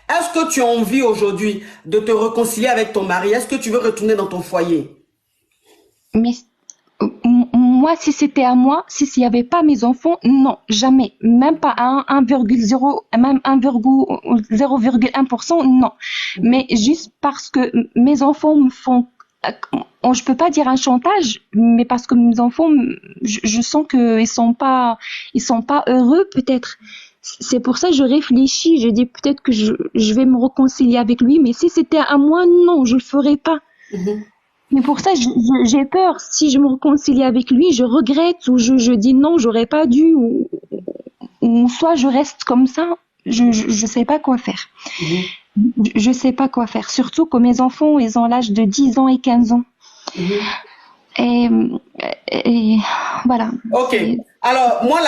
Est-ce que tu as envie aujourd'hui de te réconcilier avec ton mari? Est-ce que tu veux retourner dans ton foyer? Mais moi, si c'était à moi, si s'il n'y avait pas mes enfants, non, jamais. Même pas à 1,0, même 0,1%, non. Mais juste parce que mes enfants me font, je peux pas dire un chantage, mais parce que mes enfants, je sens ils sont pas heureux, peut-être. C'est pour ça que je réfléchis, je dis peut-être que je vais me réconcilier avec lui, mais si c'était à moi, non, je le ferais pas. Mhm. Mais pour ça, j'ai peur. Si je me réconcilie avec lui, je regrette ou je dis non, j'aurais pas dû ou soit je reste comme ça. Je sais pas quoi faire. Mhm. Je sais pas quoi faire. Surtout que mes enfants, ils ont l'âge de 10 ans et 15 ans. Mhm. Et, et voilà. Ok. Alors, moi,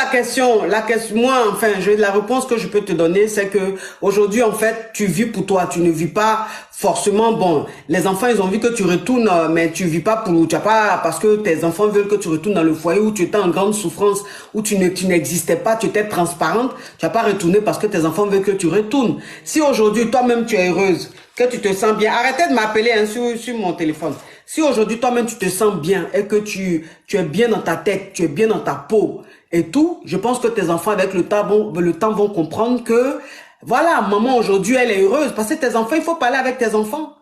moi, enfin, la réponse que je peux te donner, c'est que aujourd'hui, en fait, tu vis pour toi. Tu ne vis pas forcément, bon, les enfants, ils ont envie que tu retournes, mais tu vis pas tu as pas, parce que tes enfants veulent que tu retournes dans le foyer où tu étais en grande souffrance, où tu n'existais pas, tu étais transparente. Tu n'as pas retourné parce que tes enfants veulent que tu retournes. Si aujourd'hui, toi-même, tu es heureuse, que tu te sens bien, arrêtez de m'appeler, hein, sur mon téléphone. Si aujourd'hui toi-même tu te sens bien et que tu es bien dans ta tête, tu es bien dans ta peau et tout, je pense que tes enfants avec le temps vont comprendre que voilà, maman aujourd'hui elle est heureuse parce que tes enfants, il faut parler avec tes enfants.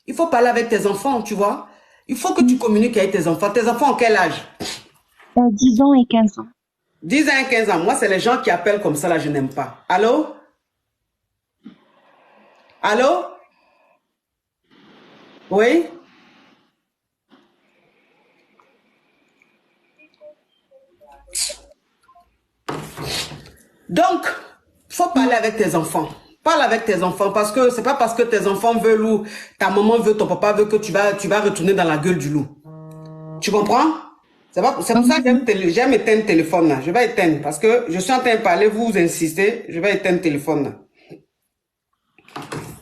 Il faut parler avec tes enfants, tu vois. Il faut que tu communiques avec tes enfants. Tes enfants ont quel âge? 10 ans et 15 ans. 10 ans et 15 ans. Moi, c'est les gens qui appellent comme ça là, je n'aime pas. Allô? Allô? Oui? Donc, faut parler avec tes enfants. Parle avec tes enfants parce que c'est pas parce que tes enfants veulent ou ta maman veut, ton papa veut que tu vas retourner dans la gueule du loup. Tu comprends? C'est pour ça que j'aime éteindre le téléphone là. Je vais éteindre parce que je suis en train de parler, vous insistez, je vais éteindre le téléphone là.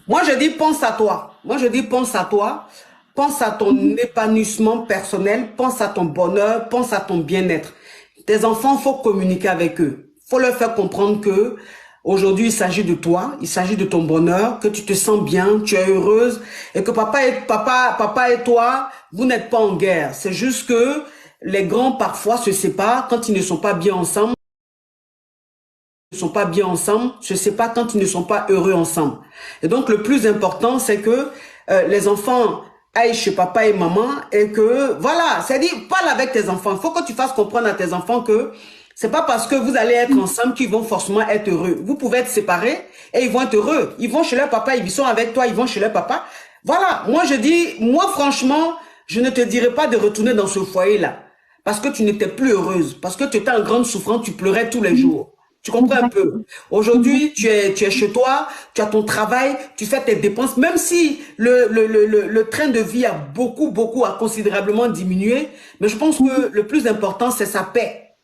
Moi, je dis pense à toi. Moi, je dis pense à toi. Pense à ton épanouissement personnel, pense à ton bonheur, pense à ton bien-être. Tes enfants, faut communiquer avec eux. Faut leur faire comprendre que aujourd'hui, il s'agit de toi, il s'agit de ton bonheur, que tu te sens bien, tu es heureuse et que papa et toi, vous n'êtes pas en guerre. C'est juste que les grands parfois se séparent quand ils ne sont pas bien ensemble. Ne sont pas bien ensemble, je sais pas quand ils ne sont pas heureux ensemble. Et donc le plus important, c'est que les enfants aillent chez papa et maman et que voilà, c'est-à-dire parle avec tes enfants. Il faut que tu fasses comprendre à tes enfants que c'est pas parce que vous allez être ensemble qu'ils vont forcément être heureux. Vous pouvez être séparés et ils vont être heureux. Ils vont chez leur papa, ils sont avec toi, ils vont chez leur papa. Voilà, moi je dis, moi franchement, je ne te dirais pas de retourner dans ce foyer-là parce que tu n'étais plus heureuse, parce que tu étais en grande souffrance, tu pleurais tous les jours. Tu comprends un peu? Exactement. Aujourd'hui, tu es chez toi, tu as ton travail, tu fais tes dépenses, même si le train de vie a a considérablement diminué, mais je pense que le plus important, c'est sa paix.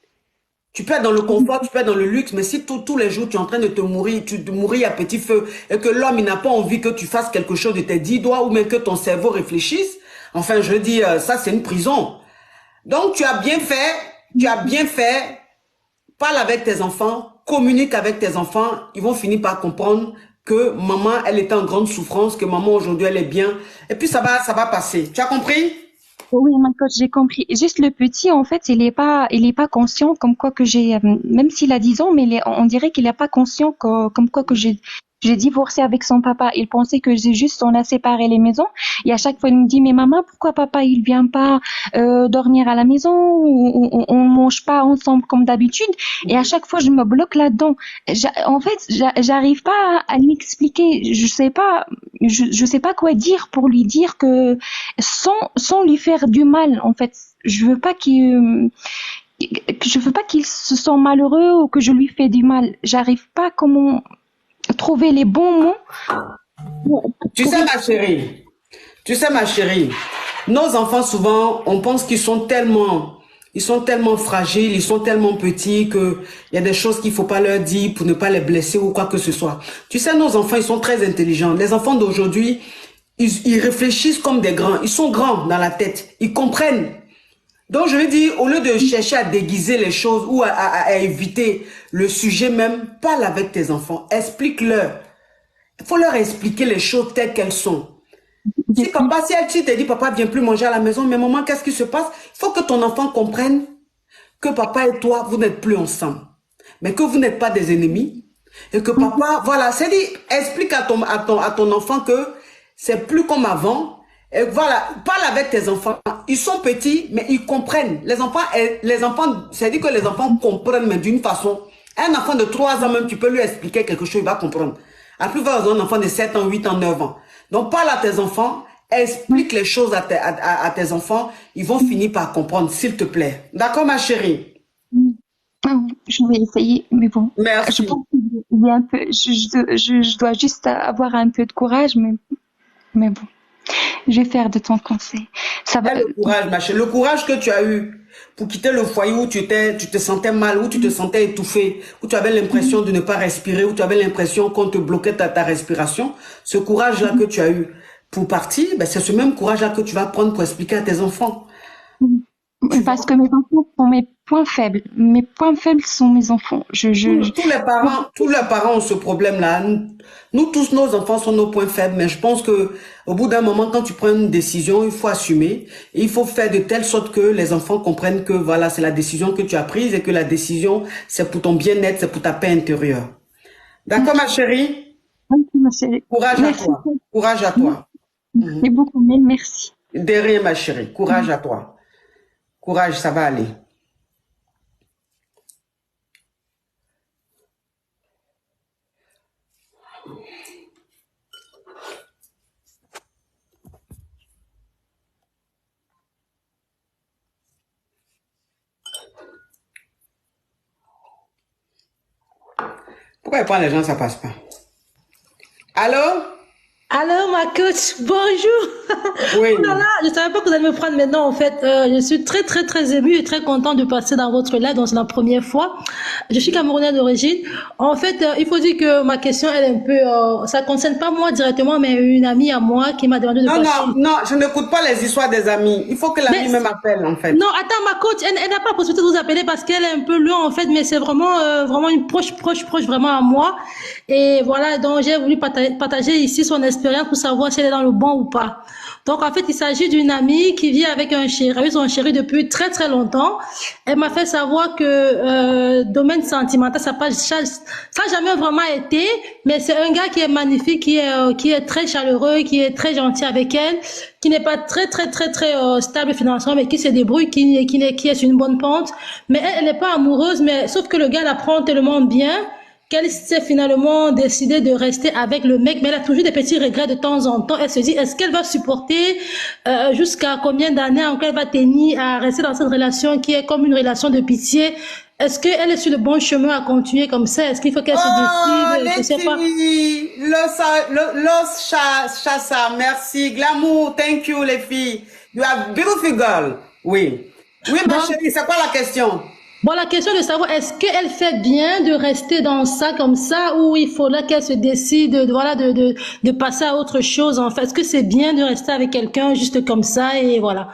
Tu peux être dans le confort, tu peux être dans le luxe, mais si tous les jours tu es en train de te mourir, tu te mourir à petit feu, et que l'homme, il n'a pas envie que tu fasses quelque chose de tes 10 doigts, ou même que ton cerveau réfléchisse, enfin, je dis, ça, c'est une prison. Donc, tu as bien fait, parle avec tes enfants, communique avec tes enfants, ils vont finir par comprendre que maman, elle était en grande souffrance, que maman aujourd'hui, elle est bien. Et puis ça va passer. Tu as compris? Oui, ma coach, j'ai compris. Juste le petit, en fait, il est pas conscient comme quoi que même s'il a 10 ans, mais on dirait qu'il est pas conscient comme quoi que j'ai divorcé avec son papa. Il pensait que on a séparé les maisons. Et à chaque fois, il me dit, mais maman, pourquoi papa, il vient pas, dormir à la maison ou on mange pas ensemble comme d'habitude? Et à chaque fois, je me bloque là-dedans. En fait, j'arrive pas à lui expliquer. Je sais pas quoi dire pour lui dire que, sans lui faire du mal en fait. Je veux pas qu'il se sent malheureux ou que je lui fais du mal. J'arrive pas comment trouver les bons mots Tu pour sais, ma chérie, tu sais, ma chérie, nos enfants, souvent, on pense ils sont tellement fragiles, ils sont tellement petits que il y a des choses qu'il faut pas leur dire pour ne pas les blesser ou quoi que ce soit. Tu sais, nos enfants, ils sont très intelligents. Les enfants d'aujourd'hui, ils réfléchissent comme des grands. Ils sont grands dans la tête. Ils comprennent. Donc, je veux dire, au lieu de chercher à déguiser les choses ou à éviter le sujet même, parle avec tes enfants. Explique-leur. Il faut leur expliquer les choses telles qu'elles sont. Si elle te dit, papa, viens plus manger à la maison, mais maman, qu'est-ce qui se passe? Il faut que ton enfant comprenne que papa et toi, vous n'êtes plus ensemble. Mais que vous n'êtes pas des ennemis. Et que papa, voilà, c'est dit, explique à ton enfant que c'est plus comme avant. Et voilà, parle avec tes enfants. Ils sont petits, mais ils comprennent. Les enfants, c'est dit que les enfants comprennent, mais d'une façon. Un enfant de 3 ans même, tu peux lui expliquer quelque chose, il va comprendre. À plus forte raison, un enfant de 7 ans, 8 ans, 9 ans. Donc, parle à tes enfants, explique les choses à tes enfants, ils vont finir par comprendre, s'il te plaît. D'accord, ma chérie? Je vais essayer, mais bon. Merci. Je pense qu'il y a un peu, je dois juste avoir un peu de courage, mais bon. Je vais faire de ton conseil. Ça va. Le courage, ma chérie. Le courage que tu as eu pour quitter le foyer où tu te sentais mal, où tu te sentais étouffé, où tu avais l'impression de ne pas respirer, où tu avais l'impression qu'on te bloquait ta respiration. Ce courage-là que tu as eu pour partir, ben, c'est ce même courage-là que tu vas prendre pour expliquer à tes enfants. Parce que mes enfants sont mes points faibles. Mes points faibles sont mes enfants. Tous les parents ont ce problème-là. Nous tous, nos enfants sont nos points faibles, mais je pense que au bout d'un moment, quand tu prends une décision, il faut assumer. Et il faut faire de telle sorte que les enfants comprennent que voilà, c'est la décision que tu as prise et que la décision, c'est pour ton bien-être, c'est pour ta paix intérieure. D'accord, ma chérie? Oui, ma chérie. Courage à toi. Courage à toi. Merci beaucoup, mais merci. De rien, ma chérie. Courage à toi. Courage, ça va aller. Pourquoi il prend les gens, ça passe pas? Allô? Alors, ma coach, bonjour. Oui. Oh là là, je savais pas que vous allez me prendre maintenant, en fait. Je suis très, très, très émue et très contente de passer dans votre live, donc c'est la première fois. Je suis camerounaise d'origine. En fait, il faut dire que ma question, elle est un peu, ça concerne pas moi directement, mais une amie à moi qui m'a demandé de passer. Non, je n'écoute pas les histoires des amis. Il faut que l'ami même appelle, en fait. Non, attends, ma coach, elle n'a pas la possibilité de vous appeler parce qu'elle est un peu loin, en fait, mais c'est vraiment, vraiment une proche, vraiment à moi. Et voilà, donc j'ai voulu partager ici son expérience pour savoir si elle est dans le bon ou pas. Donc, en fait, il s'agit d'une amie qui vit avec un chéri, son chéri depuis très, très longtemps. Elle m'a fait savoir que, domaine sentimental, ça n'a jamais vraiment été, mais c'est un gars qui est magnifique, qui est très chaleureux, qui est très gentil avec elle, qui n'est pas très, très, très, très, stable financièrement, mais qui se débrouille, qui est sur une bonne pente. Mais elle n'est pas amoureuse, mais, sauf que le gars la prend tellement bien, qu'elle s'est finalement décidée de rester avec le mec, mais elle a toujours des petits regrets de temps en temps. Elle se dit, est-ce qu'elle va supporter jusqu'à combien d'années encore elle va tenir à rester dans cette relation qui est comme une relation de pitié? Est-ce qu'elle est sur le bon chemin à continuer comme ça? Est-ce qu'il faut qu'elle se décide? Je sais pas. Chassa, merci. Glamour, thank you les filles. You are beautiful girl. Oui. Oui, ma chérie, c'est quoi la question? Bon, la question de savoir, est-ce qu'elle fait bien de rester dans ça comme ça ou il faudra qu'elle se décide de passer à autre chose en fait? Est-ce que c'est bien de rester avec quelqu'un juste comme ça et voilà?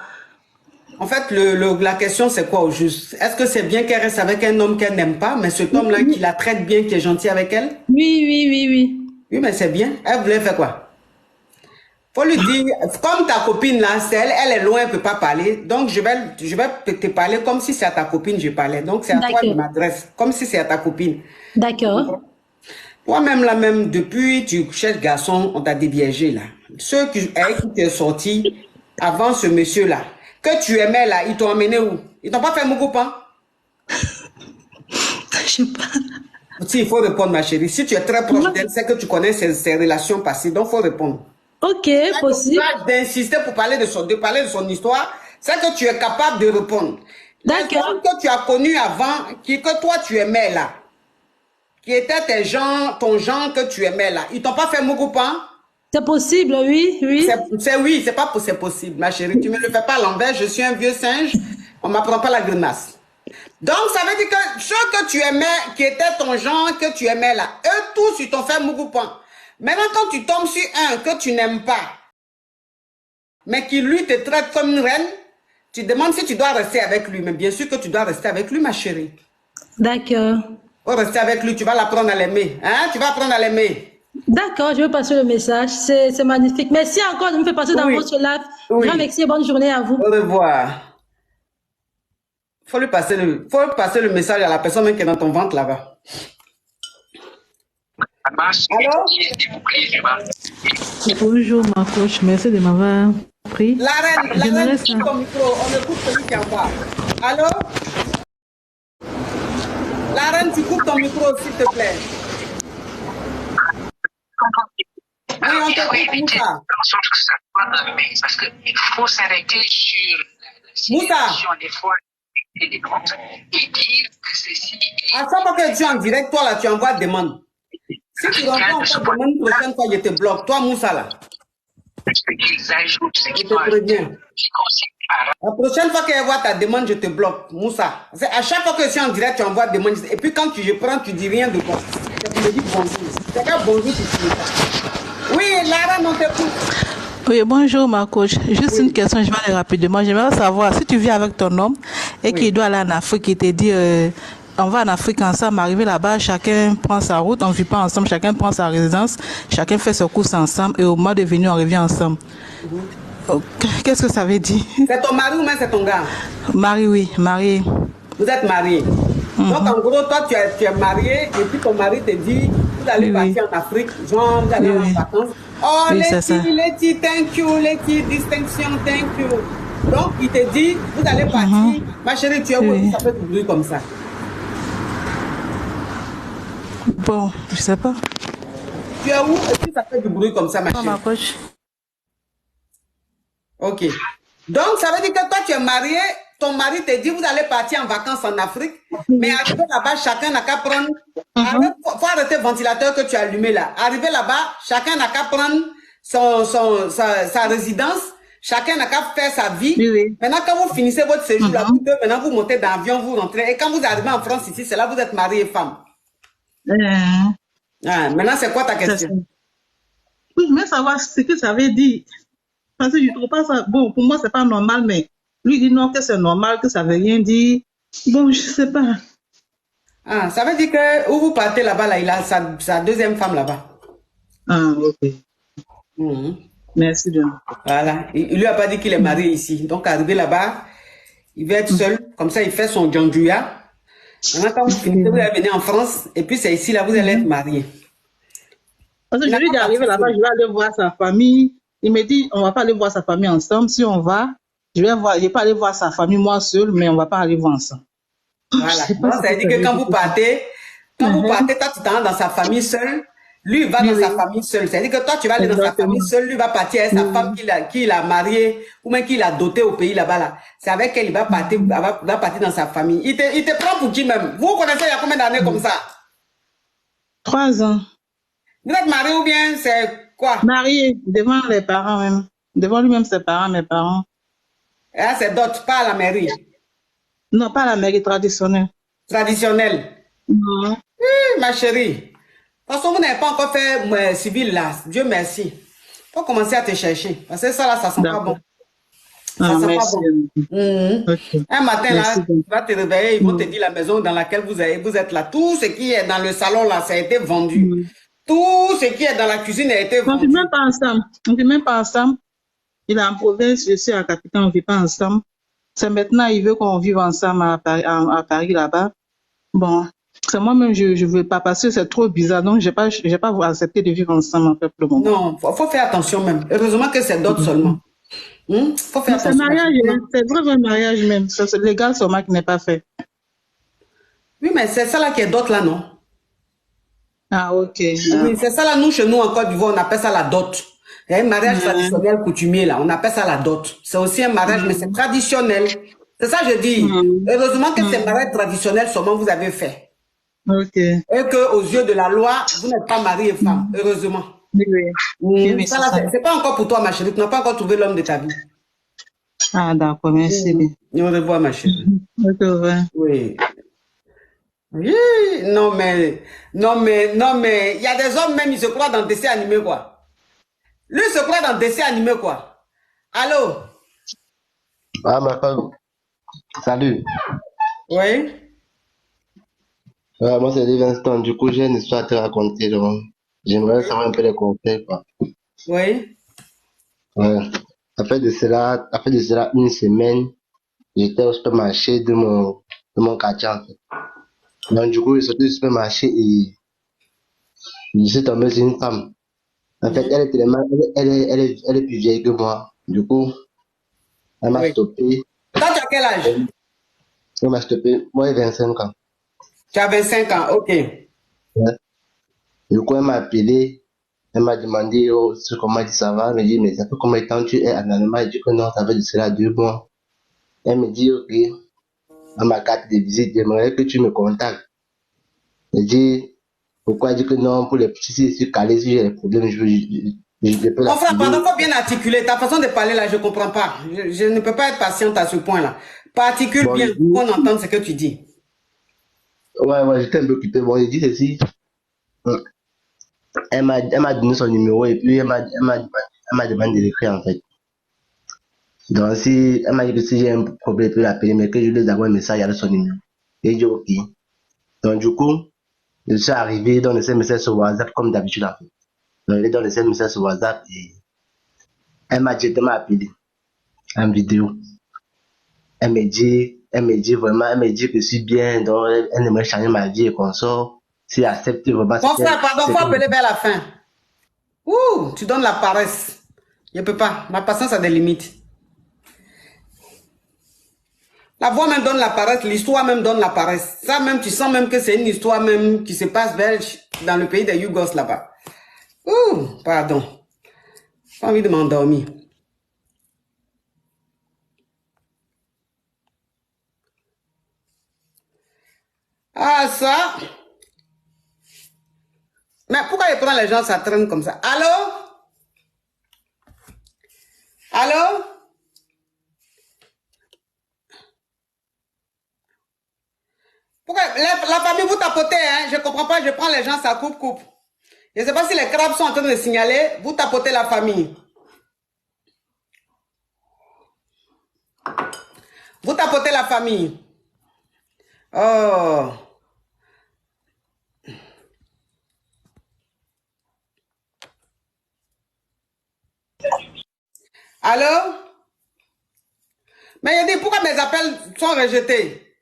En fait, la question c'est quoi au juste? Est-ce que c'est bien qu'elle reste avec un homme qu'elle n'aime pas, mais cet homme-là qui la traite bien, qui est gentil avec elle? Oui. Oui, mais c'est bien. Elle voulait faire quoi? Faut lui dire, comme ta copine là, elle est loin, elle peut pas parler. Donc, je vais te parler comme si c'est à ta copine je parlais. Donc, c'est à toi que je m'adresse, comme si c'est à ta copine. D'accord. Toi-même là, même, depuis, tu cherches garçon, on t'a débiégé là. Ceux qui t'es sorti avant ce monsieur-là, que tu aimais là, ils t'ont emmené où? Ils t'ont pas fait mon copain? Je sais pas. Si, il faut répondre, ma chérie. Si tu es très proche d'elle, c'est que tu connais ses relations passées. Donc, il faut répondre. Ok, possible. D'insister pour parler de son histoire, c'est que tu es capable de répondre. D'accord. Les que tu as connu avant, que toi tu aimais là, qui étaient ton genre que tu aimais là, ils t'ont pas fait Mugupan? C'est possible, oui. C'est possible, ma chérie. Tu me le fais pas à l'envers, je suis un vieux singe, on m'apprend pas la grimace. Donc ça veut dire que ceux que tu aimais, qui étaient ton genre que tu aimais là, eux tous ils t'ont fait Mugupan. Maintenant, quand tu tombes sur un que tu n'aimes pas, mais qui lui te traite comme une reine, tu demandes si tu dois rester avec lui. Mais bien sûr que tu dois rester avec lui, ma chérie. D'accord. Pour rester avec lui, tu vas l'apprendre à l'aimer. Hein? Tu vas apprendre à l'aimer. D'accord, je vais passer le message. C'est magnifique. Merci encore de me faire passer dans Oui, votre live. Grand oui. merci et bonne journée à vous. Au revoir. Faut passer le message à la personne même qui est dans ton ventre là-bas. Alors? Bonjour ma coach, merci de m'avoir pris. La reine, J'aimerais coupe ton micro. On écoute celui qui envoie. Allô? La reine, tu coupes ton micro, s'il te plaît. Oui, on t'écoute, Moussa. Parce qu'il faut s'arrêter sur la situation des fois et des comptes et dire que ceci est... À chaque fois que tu es en direct, toi là, tu envoies demande. Si tu renvoies encore demande, prochaine fois, je te bloque. Toi, Moussa là. qu'ils ajoutent ce Je qui te préviens. concerne par La prochaine fois qu'elle voit ta demande, je te bloque, Moussa. À chaque fois que je suis en direct, tu envoies demande. Et puis quand je prends, tu dis rien de toi. Tu me dis bonjour. C'est quand bonjour, tu dis ça. Oui, Lara, on t'écoute. Oui, bonjour ma coach. Juste une question, je vais aller rapidement. J'aimerais savoir si tu vis avec ton homme et qu'il doit aller en Afrique, il te dit on va en Afrique ensemble, arriver là-bas, chacun prend sa route, on ne vit pas ensemble, chacun prend sa résidence, chacun fait ses courses ensemble et au mois de venir, on revient ensemble. Qu'est-ce que ça veut dire? C'est ton mari ou même c'est ton gars? Mari, oui, marié. Vous êtes mariés. Donc en gros, toi tu es marié et puis ton mari te dit vous allez partir en Afrique, genre vous allez en vacances. Oh Oui, Letty, thank you, Letty, distinction, thank you. Donc il te dit vous allez partir, ma chérie, tu es où? Ça fait du bruit comme ça. Bon, je sais pas. Tu es où? Et puis ça fait du bruit comme ça, ma chérie. Ma coach. Ok. Donc ça veut dire que toi tu es marié, ton mari te dit vous allez partir en vacances en Afrique, mais arrivé là-bas, chacun n'a qu'à prendre. Faut arrêter le ventilateur que tu as allumé là. Arrivé là-bas, chacun n'a qu'à prendre sa résidence, chacun n'a qu'à faire sa vie. Oui. Maintenant, quand vous finissez votre séjour là, vous deux, maintenant vous montez dans l'avion, vous rentrez. Et quand vous arrivez en France ici, c'est là que vous êtes marié et femme. Maintenant, c'est quoi ta question? Oui, mais savoir ce que ça veut dire. Parce que je ne trouve pas ça. Bon, pour moi, c'est pas normal, mais lui dit non, que c'est normal, que ça veut rien dire. Bon, je sais pas. Ça veut dire que où vous partez là-bas, là, il a sa deuxième femme là-bas. Ok. Merci de Voilà. Il lui a pas dit qu'il est marié ici. Donc, arrivé là-bas, il va être seul. Comme ça, il fait son djandjouya. Maintenant, quand vous finissez, vous allez venir en France. Et puis, c'est ici, là, vous allez être marié. Parce que je lui dis d'arriver là-bas, je vais aller voir sa famille. Il me dit, on va pas aller voir sa famille ensemble. Si on va, je vais pas aller voir sa famille moi seul, mais on va pas aller voir ensemble. Voilà. Donc, ça veut dire que quand vous partez, toi, tu t'en vas dans sa famille seule. Lui, il va dans sa famille seule. C'est-à-dire que toi, tu vas aller dans sa famille seule. Lui va partir avec sa femme qu'il a mariée ou même qu'il a dotée au pays là-bas. Là. C'est avec elle, il va partir dans sa famille. Il te prend pour qui même? Vous connaissez il y a combien d'années comme ça? 3 ans. Vous êtes marié ou bien c'est quoi? Marié, devant les parents même. Devant lui-même, ses parents, mes parents. Ah, c'est d'autres, pas à la mairie. Non, pas la mairie traditionnelle. Traditionnelle. Non. Ma chérie. De toute façon, vous n'avez pas encore fait civil là. Dieu merci. Faut commencer à te chercher. Parce que ça là, ça sent pas bon. Ça sent pas bon. Okay. Un matin là, tu vas te réveiller, ils vont te dire la maison dans laquelle vous êtes là. Tout ce qui est dans le salon là, ça a été vendu. Tout ce qui est dans la cuisine a été vendu. On ne vit même pas ensemble. On ne vit même pas ensemble. Il est en province, je suis à Capitale, on ne vit pas ensemble. C'est maintenant, il veut qu'on vive ensemble à Paris là-bas. Bon, c'est moi-même, je ne veux pas parce que c'est trop bizarre. Donc, je n'ai pas accepté de vivre ensemble en fait pour le moment. Non, faut faire attention même. Heureusement que c'est d'autres seulement. Faut faire attention. C'est mariage, c'est vraiment un mariage même. C'est légal seulement qui n'est pas fait. Oui, mais c'est ça là qui est d'autres là, non? Ah, ok. Oui, c'est ça là, nous, chez nous, en Côte d'Ivoire, on appelle ça la dot. Il y a un mariage traditionnel coutumier là, on appelle ça la dot. C'est aussi un mariage, mais c'est traditionnel. C'est ça que je dis. Heureusement que c'est un mariage traditionnel seulement vous avez fait. Ok. Et qu'aux yeux de la loi, vous n'êtes pas mari et femme. Heureusement. Oui, c'est pas encore pour toi, ma chérie. Tu n'as pas encore trouvé l'homme de ta vie. Ah, d'accord, merci. Au revoir, ma chérie. Oui. Oui, non mais, il y a des hommes même, ils se croient dans des dessins animés, quoi. Lui se croit dans des dessins animés, quoi. Allô? Ah, ma femme. Salut. Oui? Moi, c'est Livingston. Du coup, j'ai une histoire à te raconter. Donc. J'aimerais savoir un peu les conseils, quoi. Oui. Ouais. Après de cela, une semaine, j'étais au supermarché de mon quartier, en fait. Donc, du coup, je sortais du supermarché et je suis tombé sur une femme. En fait, Mhm. elle est tellement, elle est plus vieille que moi. Du coup, elle m'a Oui. stoppé. Toi, tu as quel âge? Elle m'a stoppé. Moi, j'ai 25 ans. Tu as 25 ans, ok. Ouais. Du coup, elle m'a appelé. Elle m'a demandé, oh, comment elle dit ça va. Elle me dit, mais ça fait combien de temps tu es en Allemagne? Je dis que non, ça fait de cela 2 mois. Elle me dit, ok, à ma carte de visite, j'aimerais que tu me contactes. Je dis, pourquoi? Elle dit que non, pour les petits, si je suis calé, si j'ai des problèmes, je peux Mon frère, pardon, l'appeler. faut bien articuler. Ta façon de parler là, je comprends pas. Je ne peux pas être patiente à ce point-là. Articule Bon, bien je pour dis, qu'on entende ce que tu dis. ouais, j'étais un peu occupé. Bon, je dis ceci. Elle m'a donné son numéro et puis elle m'a demandé de l'écrire en fait. Donc, si elle m'a dit que si j'ai un problème, elle peut l'appeler, mais que je lui ai d'abord un message avec son numéro. Et j'ai dit ok. Donc, du coup, je suis arrivé dans le message sur WhatsApp comme d'habitude en fait. Donc, elle est dans le message sur WhatsApp et elle m'a directement appelé en vidéo. Elle me dit vraiment, elle me dit que je suis bien, donc elle aimerait changer ma vie et qu'on sort. Si elle accepte vraiment Mon frère, pardon, faut appeler vers la fin. Ouh, tu donnes la paresse. Je ne peux pas. Ma patience a des limites. La voix même donne la paresse, l'histoire même donne la paresse. Ça même, tu sens même que c'est une histoire même qui se passe dans le pays des Yougos là-bas. Ouh, pardon. J'ai envie de m'endormir. Ah, ça. Mais pourquoi ils prennent les gens, ça traîne comme ça? Allô? Allô? Pourquoi la famille vous tapotez, hein? Je comprends pas, je prends les gens, ça coupe. Je ne sais pas si les crabes sont en train de signaler, vous tapotez la famille. Vous tapotez la famille. Oh. Allô? Mais je dis, pourquoi mes appels sont rejetés?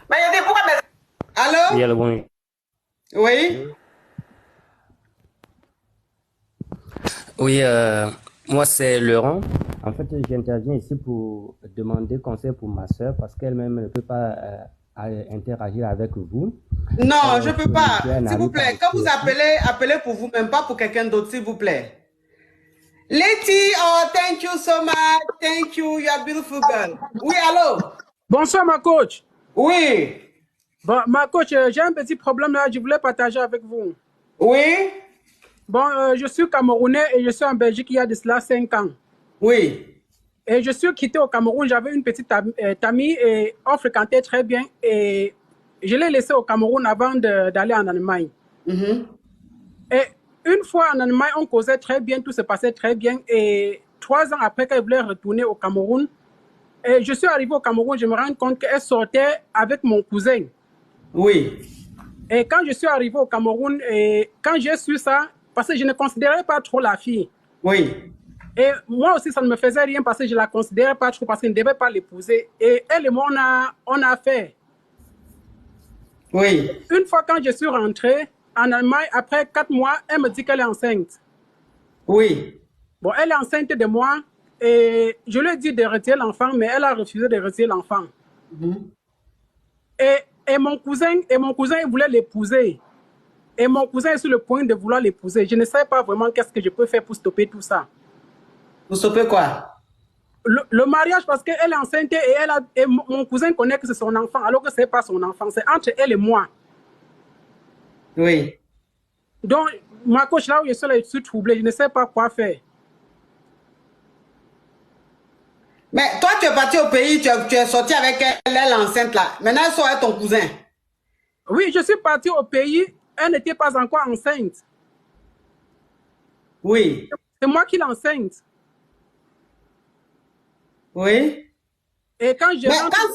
Mais je dis, pourquoi mes... Allô? Oui, alors bon. Oui? Oui, moi c'est Laurent. En fait, j'interviens ici pour demander conseil pour ma soeur parce qu'elle-même ne peut pas interagir avec vous. Non, je ne peux pas. Si elle S'il vous n'arrive pas plaît, quand vous ici, appelez, appelez pour vous-même, pas pour quelqu'un d'autre, s'il vous plaît. Letty, oh, thank you so much. Thank you. You are a beautiful girl. Oui, allô? Bonsoir, ma coach. Oui. Bon, ma coach, j'ai un petit problème là, je voulais partager avec vous. Oui. Bon, je suis Camerounais et je suis en Belgique il y a de cela 5 ans. Oui. Et je suis quitté au Cameroun, j'avais une petite amie et on fréquentait très bien. Et je l'ai laissée au Cameroun avant d'aller en Allemagne. Mm-hmm. Et une fois en Allemagne, on causait très bien, tout se passait très bien. Et 3 ans après qu'elle voulait retourner au Cameroun, et je suis arrivé au Cameroun, je me rends compte qu'elle sortait avec mon cousin. Oui. Et quand je suis arrivé au Cameroun, et quand j'ai su ça, parce que je ne considérais pas trop la fille. Oui. Et moi aussi, ça ne me faisait rien parce que je ne la considérais pas trop, parce que je ne devais pas l'épouser. Et elle et moi, on a fait. Oui. Une fois quand je suis rentré en Allemagne, après 4 mois, elle me dit qu'elle est enceinte. Oui. Bon, elle est enceinte de moi et je lui ai dit de retirer l'enfant, mais elle a refusé de retirer l'enfant. Mm-hmm. Et mon cousin, il voulait l'épouser. Et mon cousin est sur le point de vouloir l'épouser. Je ne sais pas vraiment qu'est-ce que je peux faire pour stopper tout ça. Vous stoppez quoi? Le mariage, parce qu'elle est enceinte et mon cousin connaît que c'est son enfant, alors que ce n'est pas son enfant. C'est entre elle et moi. Oui. Donc, ma coach, là où je suis troublée, je ne sais pas quoi faire. Mais toi, tu es parti au pays, tu es sorti avec elle enceinte là. Maintenant, elle sort avec ton cousin. Oui, je suis parti au pays, elle n'était pas encore enceinte. Oui. C'est moi qui l'enceinte. Oui. Et quand je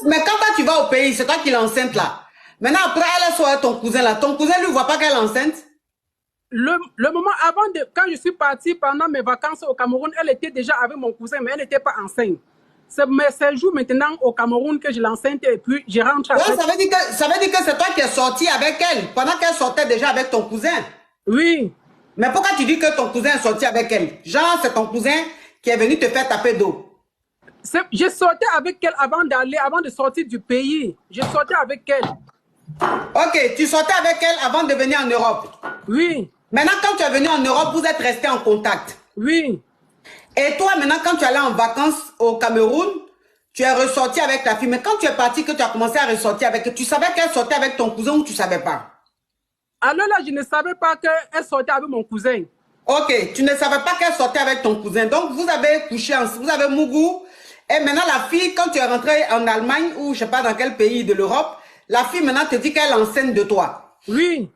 mais quand toi, tu vas au pays, c'est toi qui l'enceinte là. Maintenant, après, elle est sur ton cousin là. Ton cousin, lui, ne voit pas qu'elle est enceinte? Le moment avant, quand je suis partie pendant mes vacances au Cameroun, elle était déjà avec mon cousin, mais elle n'était pas enceinte. C'est mes séjours maintenant au Cameroun que je l'enceinte et puis je rentre après. Ouais, ça veut dire que c'est toi qui es sorti avec elle, pendant qu'elle sortait déjà avec ton cousin. Oui. Mais pourquoi tu dis que ton cousin est sorti avec elle? Genre, c'est ton cousin qui est venu te faire taper d'eau. Je sortais avec elle avant de sortir du pays. Je sortais avec elle. Ok, tu sortais avec elle avant de venir en Europe? Oui. Maintenant, quand tu es venu en Europe, vous êtes restés en contact? Oui. Et toi, maintenant, quand tu allais en vacances au Cameroun, tu es ressorti avec ta fille. Mais quand tu es parti, que tu as commencé à ressortir avec elle, tu savais qu'elle sortait avec ton cousin ou tu ne savais pas? Alors là, je ne savais pas qu'elle sortait avec mon cousin. Ok, tu ne savais pas qu'elle sortait avec ton cousin. Donc, vous avez couché ensemble, vous avez mougou. Et maintenant, la fille, quand tu es rentré en Allemagne ou je ne sais pas dans quel pays de l'Europe, la fille maintenant te dit qu'elle est enceinte de toi. Oui.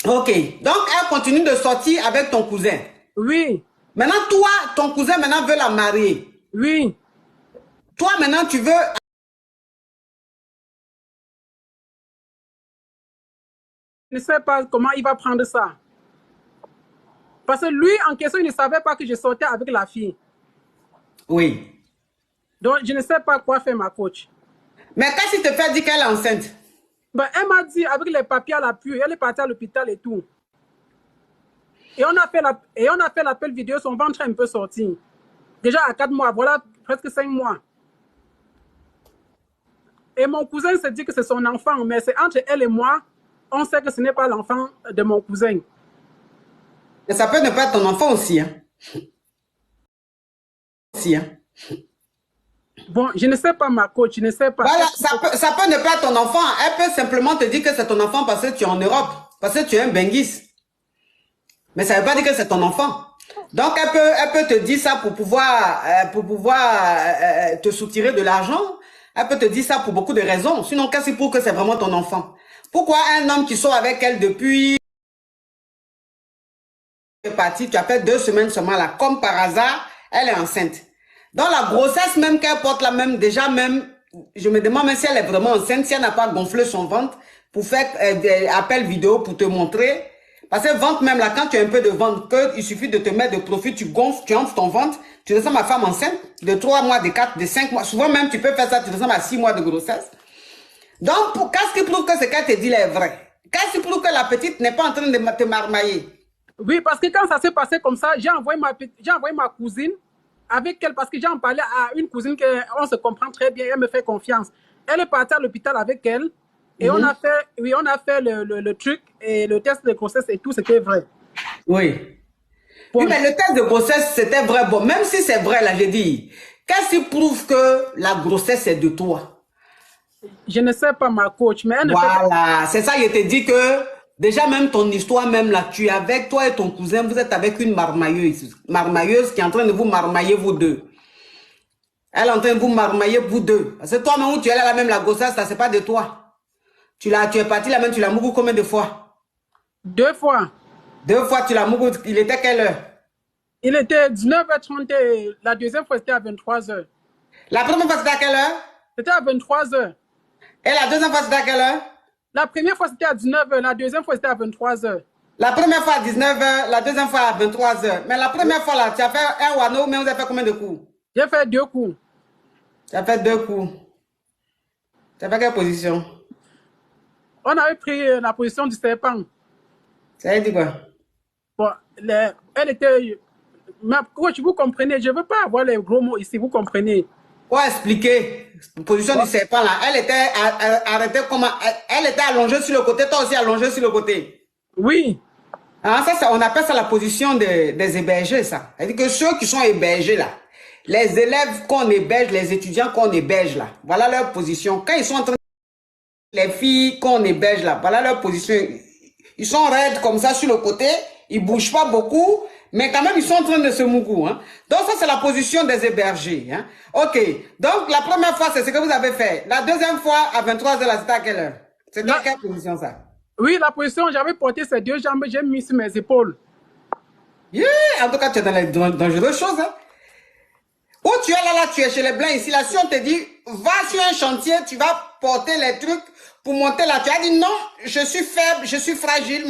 Ok, donc elle continue de sortir avec ton cousin. Oui. Maintenant, toi, ton cousin maintenant veut la marier. Oui. Toi, maintenant, tu veux... Je ne sais pas comment il va prendre ça. Parce que lui, en question, il ne savait pas que je sortais avec la fille. Oui. Donc, je ne sais pas quoi faire, ma coach. Mais qu'est-ce qui te fait dire qu'elle est enceinte? Ben, elle m'a dit, avec les papiers à l'appui, elle est partie à l'hôpital et tout. Et on a fait l'appel vidéo, son ventre est un peu sorti. Déjà à 4 mois, voilà presque 5 mois. Et mon cousin se dit que c'est son enfant, mais c'est entre elle et moi, on sait que ce n'est pas l'enfant de mon cousin. Mais ça peut ne pas être ton enfant aussi, hein? Bon, je ne sais pas, ma coach, je ne sais pas. Voilà, ça peut ne pas être ton enfant. Elle peut simplement te dire que c'est ton enfant parce que tu es en Europe, parce que tu es un benguis. Mais ça ne veut pas dire que c'est ton enfant. Donc, elle peut te dire ça pour pouvoir te soutirer de l'argent. Elle peut te dire ça pour beaucoup de raisons. Sinon, qu'est-ce qui prouve que c'est vraiment ton enfant? Pourquoi un homme qui sort avec elle depuis... parti, tu as fait 2 semaines seulement là, comme par hasard, elle est enceinte. Dans la grossesse même qu'elle porte là même, déjà même, je me demande même si elle est vraiment enceinte, si elle n'a pas gonflé son ventre pour faire des appels vidéo pour te montrer. Parce que ventre même là, quand tu as un peu de ventre, il suffit de te mettre de profil, tu gonfles, tu enfles ton ventre, tu ressembles à femme enceinte de 3 mois, de 4, de 5 mois. Souvent même, tu peux faire ça, tu ressembles à 6 mois de grossesse. Donc, qu'est-ce qui prouve que ce qu'elle te dit là est vrai? Qu'est-ce qui prouve que la petite n'est pas en train de te marmailler? Oui, parce que quand ça s'est passé comme ça, j'ai envoyé ma cousine avec elle parce que j'ai en parlé à une cousine qu'on se comprend très bien, elle me fait confiance. Elle est partie à l'hôpital avec elle et on a fait le truc et le test de grossesse et tout, c'était vrai. Oui. Bon. Oui, mais le test de grossesse, c'était vrai. Bon, même si c'est vrai, là, j'ai dit, qu'est-ce qui prouve que la grossesse est de toi? Je ne sais pas, ma coach, mais elle ne voilà, c'est ça, je te dis que déjà même ton histoire, même là, tu es avec toi et ton cousin, vous êtes avec une marmailleuse qui est en train de vous marmailler vous deux. Elle est en train de vous marmailler vous deux. Parce que toi-même où tu es là, même la grossesse, ça c'est pas de toi. Tu es parti là même, tu l'as mougou combien de fois? 2 fois. 2 fois tu l'as mougou, il était quelle heure? Il était 19h30 et la deuxième fois c'était à 23h. La première fois c'était à quelle heure? C'était à 23h. Et la deuxième fois c'était à quelle heure? La première fois c'était à 19h, la deuxième fois c'était à 23h. La première fois à 19h, la deuxième fois à 23h. Mais la première fois là, tu as fait un wano, mais vous avez fait combien de coups? J'ai fait 2 coups. Tu as fait 2 coups. Tu as fait quelle position? On avait pris la position du serpent. Ça veut dire quoi? Bon, elle était... Ma coach, vous comprenez, je ne veux pas avoir les gros mots ici, vous comprenez. Pour expliquer, position du serpent là, elle était arrêtée comment? Elle était allongée sur le côté, toi aussi allongée sur le côté. Oui. Ah, ça, on appelle ça la position des hébergés, ça. C'est-à-dire que ceux qui sont hébergés là, les élèves qu'on héberge, les étudiants qu'on héberge là, voilà leur position. Quand ils sont en train de... Les filles qu'on héberge là, voilà leur position. Ils sont raides comme ça sur le côté, ils bougent pas beaucoup, mais quand même ils sont en train de se mougou. Hein. Donc ça c'est la position des hébergés. Hein. Ok, donc la première fois c'est ce que vous avez fait. La deuxième fois à 23h là, c'était à quelle heure? C'était à quelle position ça? Oui, la position, j'avais porté ces 2 jambes, j'ai mis sur mes épaules. Yeah, en tout cas tu es dans les dangereuses choses. Hein. Où tu es là, tu es chez les Blancs ici. Là, si on te dit, va sur un chantier, tu vas porter les trucs pour monter là. Tu as dit non, je suis faible, je suis fragile.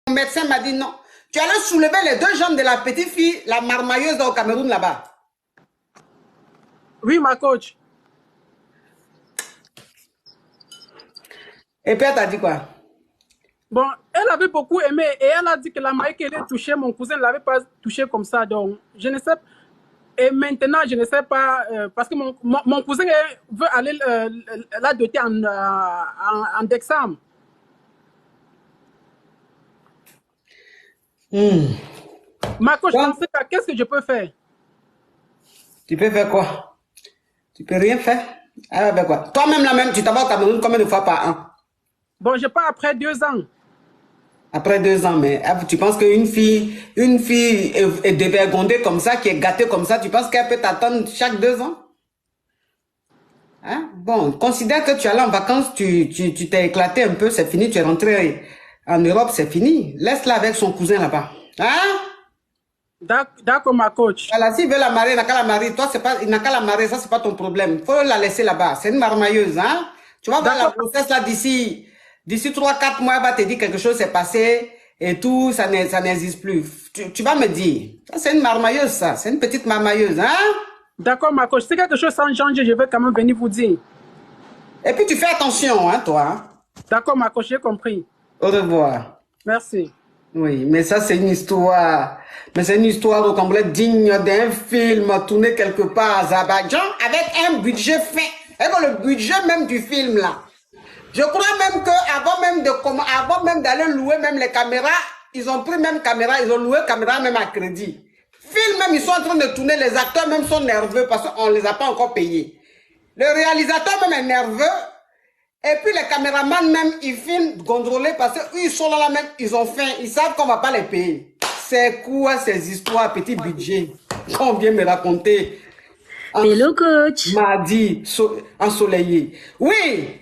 Mon médecin m'a dit non. Tu allais soulever les 2 jambes de la petite fille, la marmailleuse au Cameroun là-bas. Oui, ma coach. Et puis elle t'a dit quoi? Bon, elle avait beaucoup aimé et elle a dit que la maille qu'elle a touchée, mon cousin ne l'avait pas touché comme ça. Donc, je ne sais pas. Et maintenant, je ne sais pas, parce que mon cousin veut aller la doter en décembre. Ma coach, qu'est-ce que je peux faire? Tu peux faire quoi? Tu peux rien faire. Elle va faire quoi? Toi-même, là même, tu t'en vas au Cameroun combien de fois par an? Bon, je pars après 2 ans. Après 2 ans, mais tu penses qu'une fille est dévergondée comme ça, qui est gâtée comme ça, tu penses qu'elle peut t'attendre chaque 2 ans? Hein? Bon, considère que tu es allé en vacances, tu t'es éclaté un peu, c'est fini, tu es rentré en Europe, c'est fini. Laisse-la avec son cousin là-bas. Hein? D'accord, ma coach. Voilà, s'il veut la marier, il n'a qu'à la marier. Toi, il n'a qu'à la marier, ça, c'est pas ton problème. Il faut la laisser là-bas. C'est une marmailleuse, hein? Tu vas voir la grossesse là d'ici 3-4 mois, elle va te dire quelque chose s'est passé et tout, ça n'existe plus. Tu vas me dire. Ça, c'est une marmailleuse, ça. C'est une petite marmailleuse, hein? D'accord, ma coach. Si quelque chose sans changer, je vais quand même venir vous dire. Et puis, tu fais attention, hein, toi. D'accord, ma coach, j'ai compris. Au revoir. Merci. Oui, mais ça, c'est une histoire. Mais c'est une histoire au complet digne d'un film tourné quelque part à Azerbaïdjan avec un budget fin. Et le budget même du film, là. Je crois même avant même d'aller louer même les caméras, ils ont pris même caméra, ils ont loué caméra même à crédit. Film même, ils sont en train de tourner, les acteurs même sont nerveux parce qu'on ne les a pas encore payés. Le réalisateur même est nerveux. Et puis les caméramans même, ils filment contrôlés parce qu'ils sont là même, ils ont faim, ils savent qu'on ne va pas les payer. C'est quoi ces histoires, petit budget, qu'on vient me raconter? Hello coach. Mardi, ensoleillé. Oui.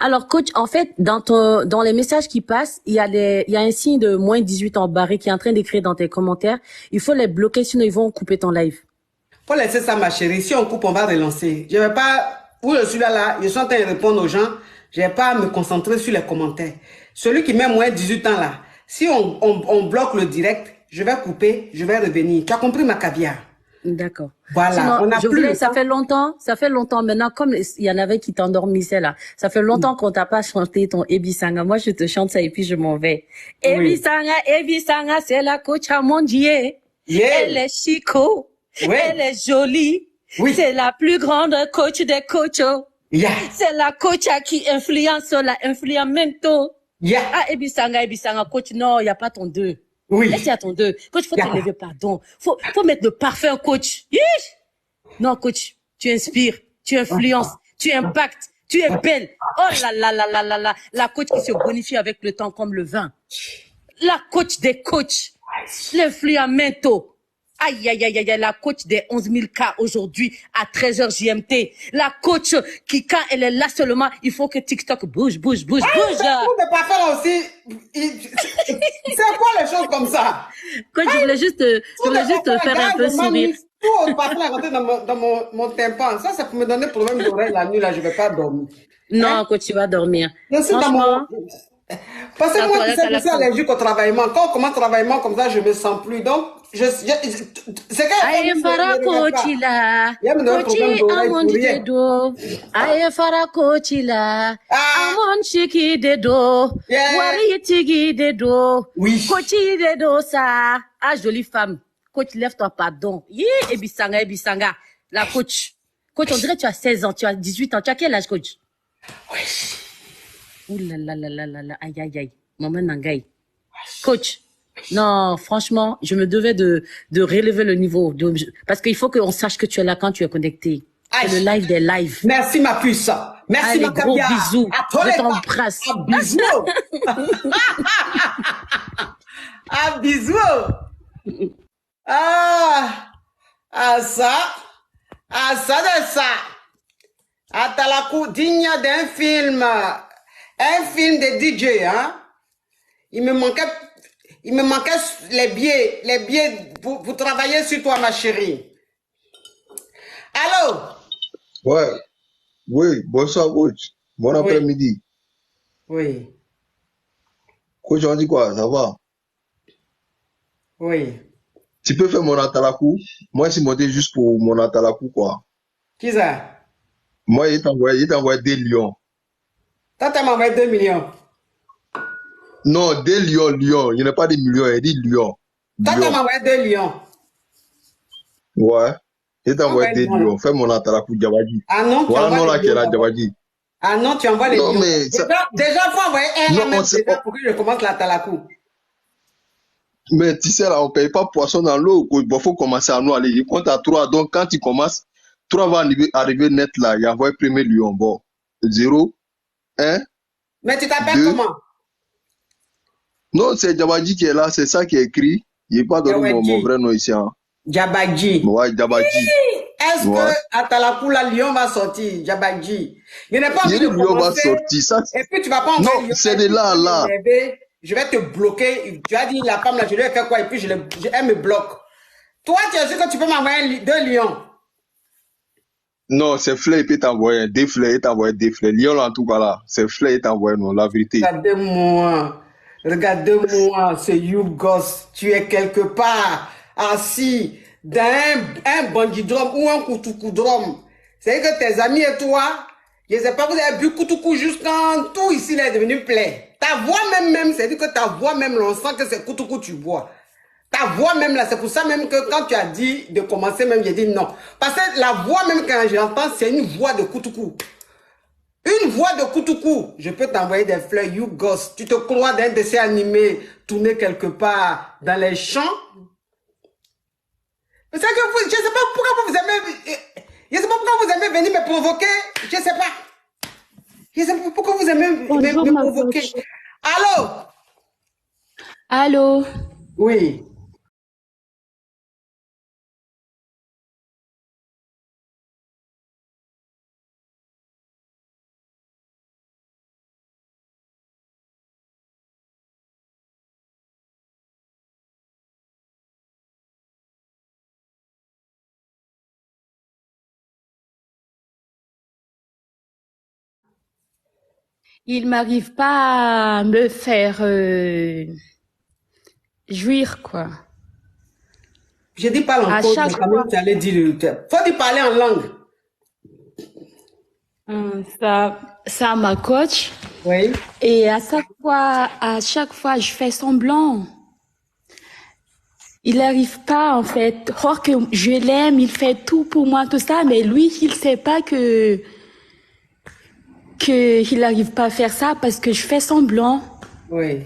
Alors coach, en fait, dans les messages qui passent, il y a un signe de moins 18 en barré qui est en train d'écrire dans tes commentaires. Il faut les bloquer, sinon ils vont couper ton live. Faut laisser ça, ma chérie. Si on coupe, on va relancer. Je vais pas, où je suis là, je suis en train de répondre aux gens. Je vais pas me concentrer sur les commentaires. Celui qui met moins 18 ans là, si on bloque le direct, je vais couper, je vais revenir. Tu as compris, ma caviar? D'accord. Voilà. Sinon, on a plus ça fait longtemps maintenant, comme il y en avait qui t'endormissaient là. Ça fait longtemps qu'on t'a pas chanté ton Ebisanga. Moi, je te chante ça et puis je m'en vais. Oui. Ebisanga, c'est la coach à mon Dieu. Yeah. Elle est chico. Oui. Elle est jolie. Oui. C'est la plus grande coach des coachs. Yeah. C'est la coach qui influence la influamento. Yeah. Ah, Ebisanga, coach, non, il n'y a pas ton 2. Oui. Laisse à ton 2. Coach, faut te lever, pardon. Faut mettre le parfum, coach. Yish! Non, coach, tu inspires, tu influences, tu impactes, tu es belle. Oh là là là là là là. La coach qui se bonifie avec le temps comme le vin. La coach des coachs. L'influamento. Aïe, aïe, aïe, aïe, la coach des 11 000 cas aujourd'hui à 13h GMT. La coach qui, quand elle est là seulement, il faut que TikTok bouge. Vous ne pas faire aussi. C'est quoi les choses comme ça? Coach, je voulais juste faire un peu sourire. Tout le parfum est rentré dans mon tympan. Ça peut me donner problème d'oreille la nuit, là, je ne vais pas dormir. Non, coach, tu vas dormir. Franchement. Parce que moi, je suis allergique au travaillement. Quand on commence travaillement comme ça, je ne me sens plus. Donc, c'est que... Aïe, fara coachila. Coachi, amon dedo. Aïe, fara coachila. Amon chiki dedo. Wari tigi dedo. Oui. Coachi dedo, ça. Ah, jolie femme. Coach, lève-toi, pardon. Ebisanga. La coach. Coach, on dirait que tu as 16 ans, tu as 18 ans. Tu as quel âge, coach? Oui. Ouh là là là là là là, aïe aïe aïe, maman Nangaï. Coach, non, franchement, je me devais de relever le niveau, parce qu'il faut qu'on sache que tu es là quand tu es connecté. C'est le live des lives. Merci ma puce. Merci allez, ma gros bisous. Je t'embrasse. Un bisou. Un bisou. Ça de ça. Atalakou digne d'un film. Un film de DJ, hein. Il me manquait les billets pour travailler sur toi, ma chérie. Allô? Ouais, oui, bonsoir, coach. Bon Oui, après-midi. oui, Coach, on dit quoi? Ça va? oui. Tu peux faire mon atalakou? Moi, c'est monté juste pour mon atalakou, quoi. Qui ça? Moi, il t'envoie des lions. Toi, tu m'as envoyé 2 millions. Non, des lions, lions. Il n'y a pas des millions, il dit lions. Toi, tu m'as Lions. envoyé 2 lions. Ouais. Il t'envoie Envoie des non, là. lions. Fais mon atalakou, Djabadji. Ah non, tu Voilà, envoies non, les là, qui est lions là, d'abord. Djabadji. Ah non, tu envoies les Non, lions. mais ça. Déjà, il faut envoyer un Non, là même déjà on- pour que je commence la talakou. mais tu sais, là, on ne paye pas poisson dans l'eau. Il faut commencer à nous aller. Il compte à 3. Donc, quand tu commences, 3 va arriver net là. Il envoie le premier lion. Bon. 0, 1, Mais tu t'appelles 2. comment? Non, c'est Djabadji qui est là. C'est ça qui est écrit. Il n'est pas donné mon Djabadji. vrai nom ici. Hein. Djabadji. Ouais, Djabadji. Est-ce Ouais. que à talakou, la lion va sortir? Djabadji. Je n'ai pas Il y envie a de le lion va commencer. sortir. Ça, Et puis, tu vas pas envoyer non, lion. c'est Et de puis, là, tu vas là. m'énerver. Je vais te bloquer. Tu as dit, la femme là, je lui ai fait quoi? Et puis, elle me bloque. Toi, tu as dit que tu peux m'envoyer 2 lions. Non, c'est Fleur, il peut t'envoyer des fleurs, il t'envoie des fleurs. Lion, là, en tout cas, là, c'est Fleur, il t'envoie, non, la vérité. Regardez-moi. Regardez-moi, ce Yougos. Tu es quelque part assis dans un bandidrome ou un koutoukoudrome. C'est que tes amis et toi, je ne sais pas, vous avez bu koutoukou jusqu'en tout ici là est devenu plein. Ta voix même, c'est-à-dire que ta voix même, on sent que c'est koutoukou tu bois. Ta voix même là, c'est pour ça même que quand tu as dit de commencer même, j'ai dit non. Parce que la voix même quand j'entends, c'est une voix de koutoukou. Une voix de koutoukou. Je peux t'envoyer des fleurs, you ghost. Tu te crois d'un dessin animé tourné quelque part dans les champs. Mais c'est que vous, je ne sais pas pourquoi vous aimez, je sais pas pourquoi vous aimez venir me provoquer. Je ne sais pas. Je ne sais pas pourquoi vous aimez Bonjour, me ma provoquer. coach. Allô? Allô? Oui. Il m'arrive pas à me faire jouir, quoi. Je dis parle en À code, chaque mais quand fois, même tu allais dire. Faut dire parler en langue. ça ma coach. Oui. Et à chaque fois, je fais semblant. Il n'arrive pas, en fait. Or que je l'aime, il fait tout pour moi, tout ça, mais lui, il sait pas que il n'arrive pas à faire ça parce que je fais semblant. Oui.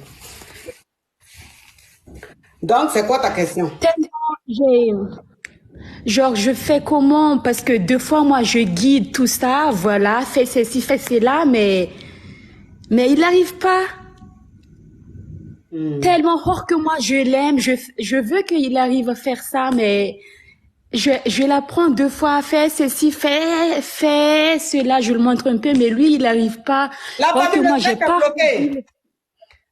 Donc, c'est quoi ta question? Tellement genre, je fais comment? Parce que 2 fois, moi, je guide tout ça, voilà, fais ceci, fais cela, mais il n'arrive pas. Tellement fort que moi, je l'aime, je veux qu'il arrive à faire ça, mais je l'apprends 2 fois, fais ceci, fais cela, je le montre un peu, mais lui, il n'arrive pas. La Or que famille, moi, le direct est bloqué.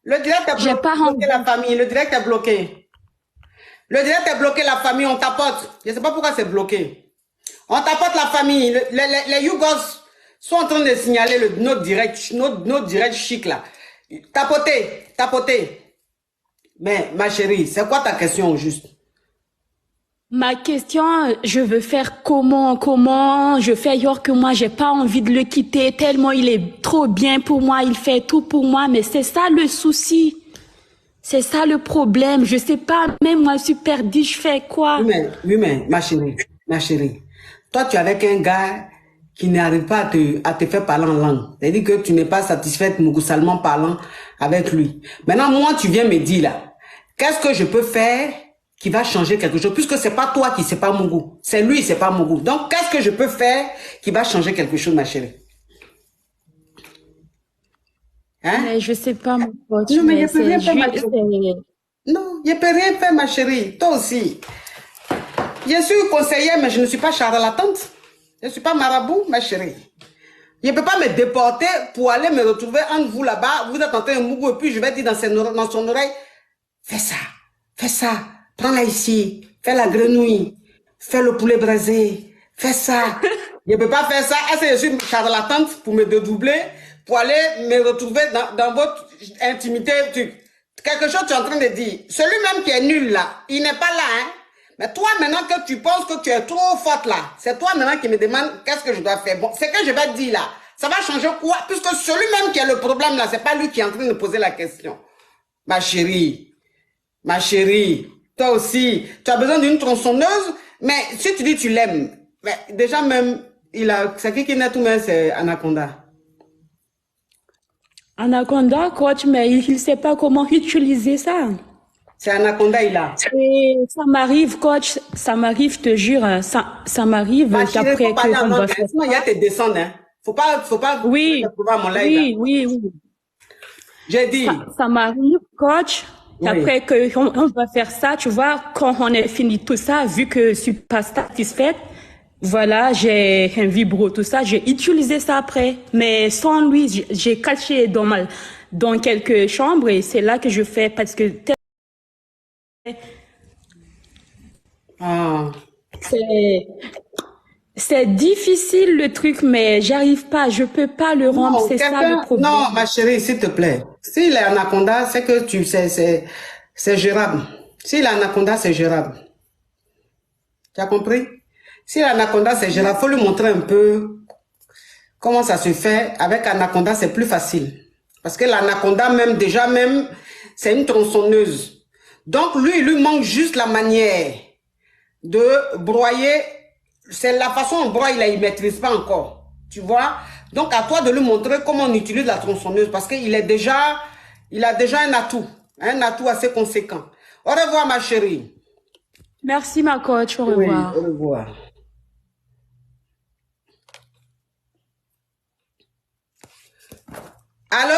Le direct est j'ai pas bloqué, la famille. Le direct est bloqué. Le direct est bloqué, la famille, on tapote. Je ne sais pas pourquoi c'est bloqué. On tapote la famille. Les Yougos sont en train de signaler notre direct chic là. Tapotez. Mais ma chérie, c'est quoi ta question au juste? Ma question, je veux faire comment, je fais genre que moi, j'ai pas envie de le quitter tellement il est trop bien pour moi, il fait tout pour moi, mais c'est ça le souci. C'est ça le problème. Je sais pas, même moi, je suis perdue, je fais quoi? Oui, mais ma chérie, toi, tu es avec un gars qui n'arrive pas à te faire parler en langue. C'est-à-dire que tu n'es pas satisfaite mougousalement parlant avec lui. Maintenant, moi, tu viens me dire là, qu'est-ce que je peux faire qui va changer quelque chose? Puisque c'est pas toi qui sais pas Mougou. C'est lui, c'est pas Mougou. Donc, qu'est-ce que je peux faire qui va changer quelque chose, ma chérie? Hein? Mais je sais pas, mon pote. Non, mais je peux rien faire, ma juste, chérie. Non, je peux rien faire, ma chérie. Toi aussi. Je suis conseillère, mais je ne suis pas charlatante. Je ne suis pas marabout, ma chérie. Je ne peux pas me déporter pour aller me retrouver entre vous là-bas. Vous êtes en train de Mougou et puis je vais dire dans son oreille, fais ça, prends-la ici, fais la grenouille, fais le poulet braisé, Fais ça. Je ne peux pas faire ça. Est-ce que je suis charlatante pour me dédoubler, pour aller me retrouver dans votre intimité? Quelque chose tu es en train de dire. Celui-même qui est nul là, il n'est pas là. Hein? Mais toi maintenant que tu penses que tu es trop forte là, c'est toi maintenant qui me demande qu'est-ce que je dois faire. Bon, ce que je vais te dire là, ça va changer quoi? Puisque celui-même qui a le problème là, c'est pas lui qui est en train de poser la question. Ma chérie, toi aussi, tu as besoin d'une tronçonneuse, mais si tu dis tu l'aimes, mais déjà même, c'est qui naît tout même, c'est Anaconda. Anaconda, coach, mais il ne sait pas comment utiliser ça. C'est Anaconda, il a. Et ça m'arrive, coach, ça m'arrive, je te jure, ça m'arrive qu'après que on va faire sinon, il y a tes descentes, hein. Faut pas. Oui, oui. J'ai dit. Ça m'arrive, coach. Oui. Après qu'on va faire ça, tu vois, quand on a fini tout ça, vu que je suis pas satisfaite, voilà, j'ai un vibro, tout ça, j'ai utilisé ça après. Mais sans lui, j'ai caché dans quelques chambres et c'est là que je fais parce que c'est difficile le truc, mais j'arrive pas, je peux pas le rendre, c'est ça le problème. Non, ma chérie, s'il te plaît. S'il est Anaconda, c'est que tu sais, c'est gérable. S'il est Anaconda, c'est gérable. Tu as compris? Si l'Anaconda, c'est gérable, faut lui montrer un peu comment ça se fait. Avec Anaconda, c'est plus facile. Parce que l'Anaconda, même, c'est une tronçonneuse. Donc, il lui manque juste la manière de broyer. C'est la façon on broie, il maîtrise pas encore. Tu vois? Donc, à toi de lui montrer comment on utilise la tronçonneuse. Parce qu'il a déjà un atout assez conséquent. Au revoir, ma chérie. Merci, ma coach. Au revoir. Oui, au revoir. Allô?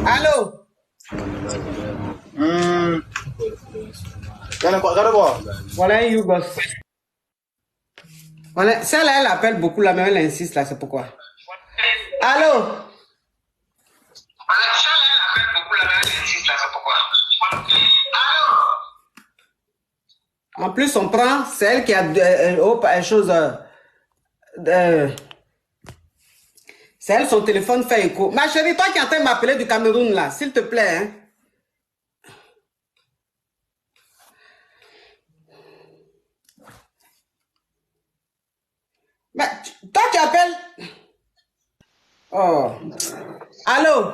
Allô? Voilà un Yougos. Voilà, celle-là, elle appelle beaucoup là, mais elle insiste là, c'est pourquoi. Allô? En plus, on prend, c'est elle qui a une chose. C'est elle, son téléphone fait écho. Ma chérie, toi qui es en train de m'appeler du Cameroun là, s'il te plaît. Hein? Mais toi tu appelles. Oh. Allô?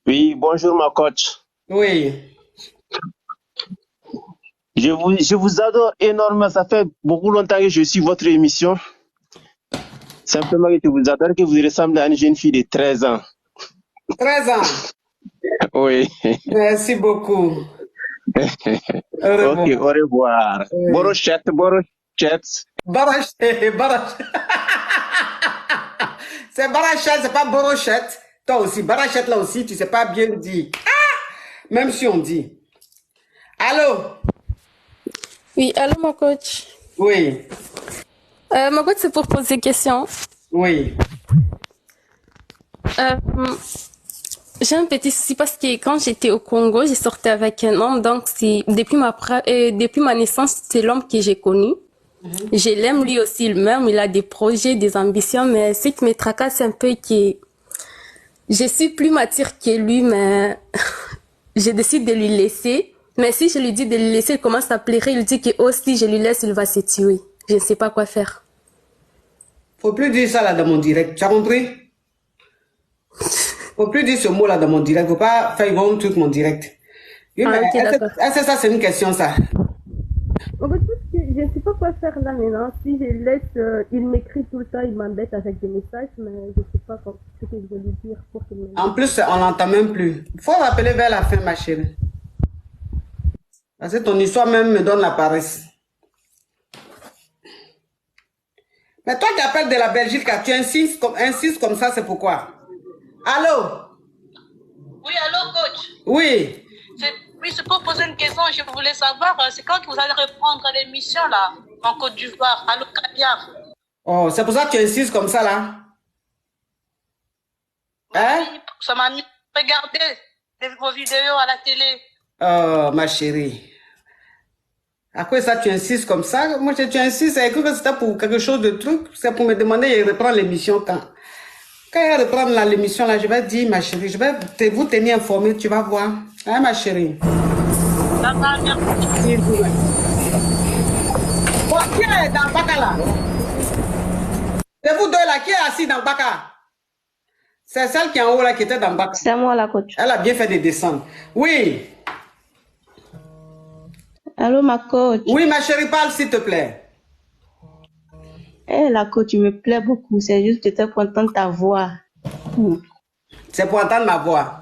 Oui, bonjour ma coach. Oui. Je vous adore énormément. Ça fait beaucoup longtemps que je suis votre émission. Simplement que je vous adore, que vous ressemblez à une jeune fille de 13 ans. 13 ans? Oui. Merci beaucoup. Ok, au revoir. Oui. Borochette. C'est Barachette, c'est pas Borochette. Toi aussi, Barachette là aussi, tu sais pas bien dire. Ah! Même si on dit. Allô? Oui, allô, mon coach. Oui. Mon coach, c'est pour poser des questions. Oui. J'ai un petit souci parce que quand j'étais au Congo, j'ai sorti avec un homme. Donc, depuis ma naissance, c'est l'homme que j'ai connu. Je l'aime lui aussi, il m'aime, il a des projets, des ambitions, mais ce qui me tracasse un peu, que je suis plus mature que lui, mais je décide de lui laisser. Mais si je lui dis de lui laisser, il commence à pleurer, il dit que si je lui laisse, il va se tuer. Je ne sais pas quoi faire. Faut plus dire ça là dans mon direct, tu as compris? Faut plus dire ce mot là dans mon direct, faut pas faire un truc mon direct. Oui, mais est-ce que ça c'est une question ça? Je ne sais pas quoi faire là maintenant. Si je laisse, il m'écrit tout le temps, il m'embête avec des messages, mais je ne sais pas ce que je vais lui dire pour qu'il m'embête. En plus, on l'entend même plus. Il faut rappeler vers la fin, ma chérie. Parce que ton histoire même me donne la paresse. Mais toi qui appelles de la Belgique, tu insistes comme ça, c'est pourquoi? Allô? Oui, allô, coach? Oui. Oui, c'est pour poser une question. Je voulais savoir, c'est quand que vous allez reprendre l'émission, là, en Côte d'Ivoire, à l'Ocabiar? Oh, c'est pour ça que tu insistes comme ça, là? Hein? Oui, ça m'a mis à regarder vos vidéos à la télé. Oh, ma chérie. À quoi ça, tu insistes comme ça? Moi, tu insistes, c'est que c'était pour quelque chose de truc. C'est pour me demander de reprendre l'émission quand. Quand il va reprendre l'émission, là, je vais dire, ma chérie, je vais vous tenir informé, tu vas voir. Hein, ma chérie? Bon, qui est dans le Baka, là? C'est vous deux, là, qui est assis dans le Baka? C'est celle qui est en haut, là, qui était dans le Baka. C'est moi, la coach. Elle a bien fait de descendre. Oui. Allô, ma coach. Oui, ma chérie, parle, s'il te plaît. Eh, la coach, tu me plais beaucoup. C'est juste que j'étais pour entendre ta voix. C'est pour entendre ma voix.